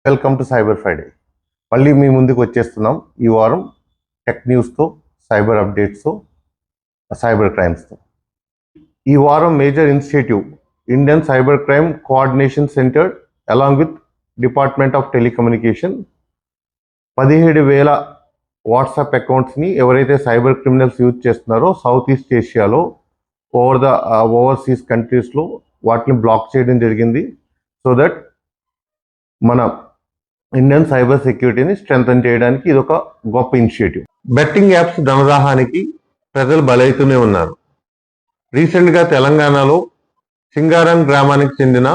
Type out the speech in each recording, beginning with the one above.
Welcome to cyber Friday. మళ్ళీ మీ ముందుకు వచ్చేస్తున్నాం ఈ వారం టెక్ న్యూస్తో, సైబర్ అప్డేట్స్తో, సైబర్ క్రైమ్స్తో. ఈ వారం major initiative Indian cyber crime coordination centre along with department of telecommunication 17,000 WhatsApp అకౌంట్స్ని ఎవరైతే సైబర్ క్రిమినల్స్ యూజ్ చేస్తున్నారో సౌత్ ఈస్ట్ ఏషియాలో ఓవర్సీస్ కంట్రీస్లో వాటిని బ్లాక్ చేయడం జరిగింది. సో దట్ మన ఇండియన్ సైబర్ సెక్యూరిటీని స్ట్రెంథన్ చేయడానికి ఇది ఒక గొప్ప ఇనిషియేటివ్. బెట్టింగ్ యాప్స్ ధనదాహానికి ప్రజలు బలవుతూనే ఉన్నారు. రీసెంట్గా తెలంగాణలో సింగారం గ్రామానికి చెందిన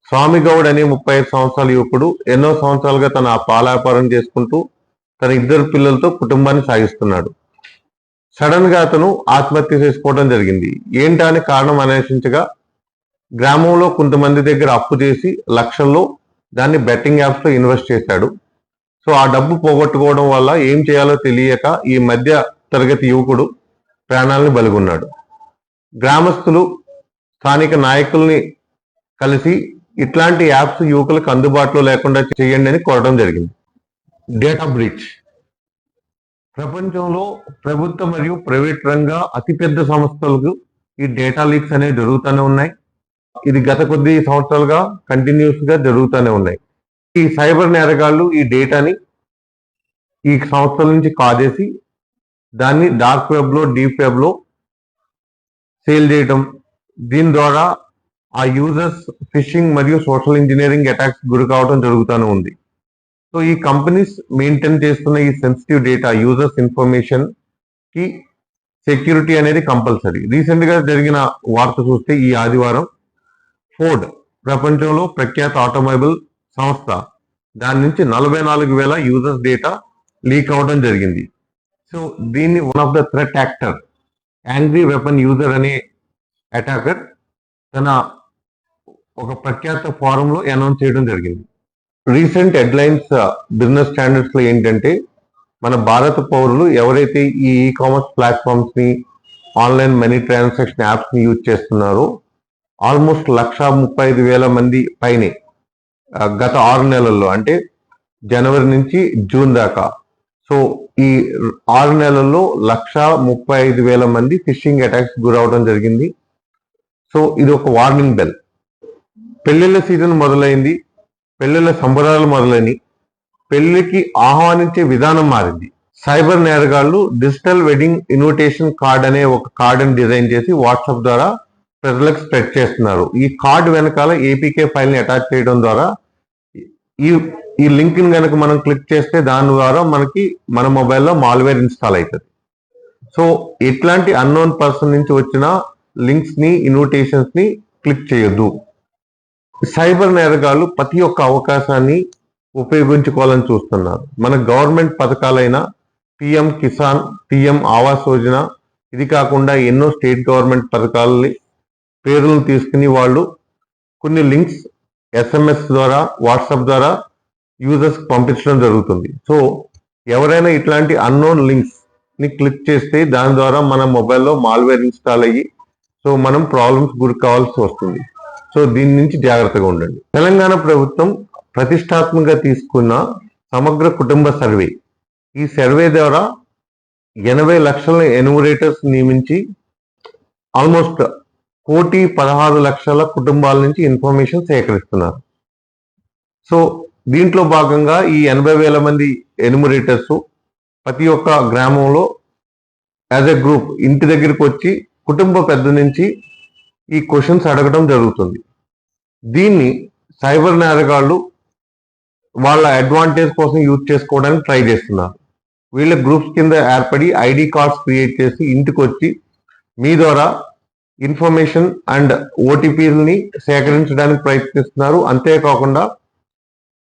స్వామిగౌడ్ అనే 35 సంవత్సరాల యువకుడు ఎన్నో సంవత్సరాలుగా తన పాల వ్యాపారం చేసుకుంటూ తన 2 పిల్లలతో కుటుంబాన్ని సాగిస్తున్నాడు. సడన్ గా అతను ఆత్మహత్య చేసుకోవడం జరిగింది. ఏంటా అని కారణం అన్వేషించగా గ్రామంలో కొంతమంది దగ్గర అప్పు చేసి లక్షల్లో దాన్ని బెట్టింగ్ యాప్స్ లో ఇన్వెస్ట్ చేశాడు. సో ఆ డబ్బు పోగొట్టుకోవడం వల్ల ఏం చేయాలో తెలియక ఈ మధ్య తరగతి యువకుడు ప్రాణాలను బలిగొన్నాడు. గ్రామస్తులు స్థానిక నాయకుల్ని కలిసి ఇట్లాంటి యాప్స్ యువకులకు అందుబాటులో లేకుండా చేయండి అని కోరడం జరిగింది. డేటా బ్రీచ్ ప్రపంచంలో ప్రభుత్వ మరియు ప్రైవేట్ రంగ అతిపెద్ద సంస్థలకు ఈ డేటా లీక్స్ అనేవి జరుగుతూనే ఉన్నాయి. ఇది గత కొద్ది సంవత్సరాలుగా కంటిన్యూస్ గా జరుగుతూనే ఉన్నాయి. ఈ సైబర్ నేరగాళ్లు ఈ డేటాని ఈ సంస్థల నుంచి కాజేసి దాన్ని డార్క్ వెబ్ లో, డీప్ వెబ్ లో సేల్ చేయటం, దీని ద్వారా ఆ యూజర్స్ ఫిషింగ్ మరియు సోషల్ ఇంజనీరింగ్ అటాక్స్ గురి కావడం జరుగుతూనే ఉంది. సో ఈ కంపెనీస్ మెయింటైన్ చేస్తున్న ఈ సెన్సిటివ్ డేటా, యూజర్స్ ఇన్ఫర్మేషన్ కి సెక్యూరిటీ అనేది కంపల్సరీ. రీసెంట్ గా జరిగిన వార్త చూస్తే ఈ ఆదివారం ఫోర్డ్, ప్రపంచంలో ప్రఖ్యాత ఆటోమొబైల్ సంస్థ, దాని నుంచి 44,000 యూజర్స్ డేటా లీక్ అవడం జరిగింది. సో దీన్ని one of the threat actor angry weapon user అనే అటాకర్ తన ఒక ప్రఖ్యాత ఫోరంలో అనౌన్స్ చేయడం జరిగింది. రీసెంట్ హెడ్లైన్స్ బిజినెస్ స్టాండర్డ్స్ లో ఏంటంటే, మన భారత పౌరులు ఎవరైతే ఈ కామర్స్ ప్లాట్ఫామ్స్ ని, ఆన్లైన్ మనీ ట్రాన్సాక్షన్ యాప్స్ ని యూజ్ చేస్తున్నారో ఆల్మోస్ట్ 135,000 మంది పైనే గత 6 నెలల్లో, అంటే జనవరి నుంచి జూన్ దాకా. సో ఈ 6 నెలల్లో 135,000 మంది ఫిషింగ్ అటాక్స్ గురవడం జరిగింది. సో ఇది ఒక వార్నింగ్ బెల్. పెళ్లిళ్ళ సీజన్ మొదలైంది, పెళ్లిళ్ళ సంబరాలు మొదలైనవి, పెళ్లికి ఆహ్వానించే విధానం మారింది. సైబర్ నేరగాళ్లు డిజిటల్ వెడ్డింగ్ ఇన్విటేషన్ కార్డ్ అనే ఒక కార్డుని డిజైన్ చేసి వాట్సాప్ ద్వారా ప్రజలకు స్ప్రెడ్ చేస్తున్నారు. ఈ కార్డు వెనకాల ఏపీకే ఫైల్ ని అటాచ్ చేయడం ద్వారా ఈ లింక్ ని కనుక మనం క్లిక్ చేస్తే దాని ద్వారా మనకి మన మొబైల్లో మాల్వేర్ ఇన్స్టాల్ అవుతుంది. సో ఎట్లాంటి అన్నోన్ పర్సన్ నుంచి వచ్చిన లింక్స్ ని, ఇన్విటేషన్స్ ని క్లిక్ చేయొద్దు. సైబర్ నేరగాళ్లు ప్రతి ఒక్క అవకాశాన్ని ఉపయోగించుకోవాలని చూస్తున్నారు. మన గవర్నమెంట్ పథకాలైన పిఎం కిసాన్, పిఎం ఆవాస్ యోజన, ఇది కాకుండా ఎన్నో స్టేట్ గవర్నమెంట్ పథకాలని పేర్లను తీసుకుని వాళ్ళు కొన్ని లింక్స్ ఎస్ఎంఎస్ ద్వారా, వాట్సాప్ ద్వారా యూజర్స్ పంపించడం జరుగుతుంది. సో ఎవరైనా ఇట్లాంటి అన్నోన్ లింక్స్ ని క్లిక్ చేస్తే దాని ద్వారా మన మొబైల్లో మాల్వేర్ ఇన్స్టాల్ అయ్యి సో మనం ప్రాబ్లమ్స్ గురి కావాల్సి వస్తుంది. సో దీని నుంచి జాగ్రత్తగా ఉండండి. తెలంగాణ ప్రభుత్వం ప్రతిష్టాత్మకంగా తీసుకున్న సమగ్ర కుటుంబ సర్వే, ఈ సర్వే ద్వారా 80 లక్షల ఎన్యూమరేటర్స్ నియమించి ఆల్మోస్ట్ 1,16,00,000 కుటుంబాల నుంచి ఇన్ఫర్మేషన్ సేకరిస్తున్నారు. సో దీంట్లో భాగంగా ఈ 80,000 మంది ఎన్యూమరేటర్స్ ప్రతి ఒక్క గ్రామంలో యాజ్ ఎ గ్రూప్ ఇంటి దగ్గరికి వచ్చి కుటుంబ పెద్ద నుంచి ఈ క్వశ్చన్స్ అడగడం జరుగుతుంది. దీన్ని సైబర్ నేరగాళ్లు వాళ్ళ అడ్వాంటేజ్ కోసం యూజ్ చేసుకోవడానికి ట్రై చేస్తున్నారు. వీళ్ళ గ్రూప్స్ కింద ఏర్పడి ఐడి కార్డ్స్ క్రియేట్ చేసి ఇంటికి వచ్చి మీ ద్వారా ఇన్ఫర్మేషన్ అండ్ ఓటీపీలని సేకరించడానికి ప్రయత్నిస్తున్నారు. అంతేకాకుండా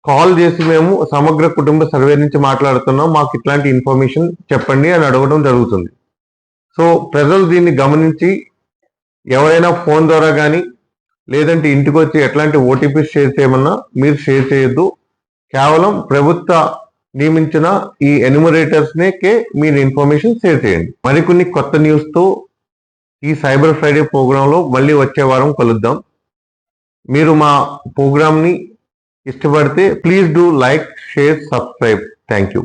కాల్ చేసి మేము సమగ్ర కుటుంబ సర్వే నుంచి మాట్లాడుతున్నాం, మాకు ఇట్లాంటి ఇన్ఫర్మేషన్ చెప్పండి అని అడగడం జరుగుతుంది. సో ప్రజలు దీన్ని గమనించి ఎవరైనా ఫోన్ ద్వారా కానీ లేదంటే ఇంటికి వచ్చి ఎట్లాంటి ఓటీపీ షేర్ చేయమన్నా మీరు షేర్ చేయొద్దు. కేవలం ప్రభుత్వ నియమించిన ఈ ఎన్యూమరేటర్స్ కే మీరు ఇన్ఫర్మేషన్ షేర్ చేయండి. మరికొన్ని కొత్త న్యూస్ తో ఈ సైబర్ ఫ్రైడే ప్రోగ్రాంలో మళ్ళీ వచ్చే వారం కలుద్దాం. మీరు మా ప్రోగ్రామ్ని ఇష్టపడితే please do like, share, subscribe. Thank you.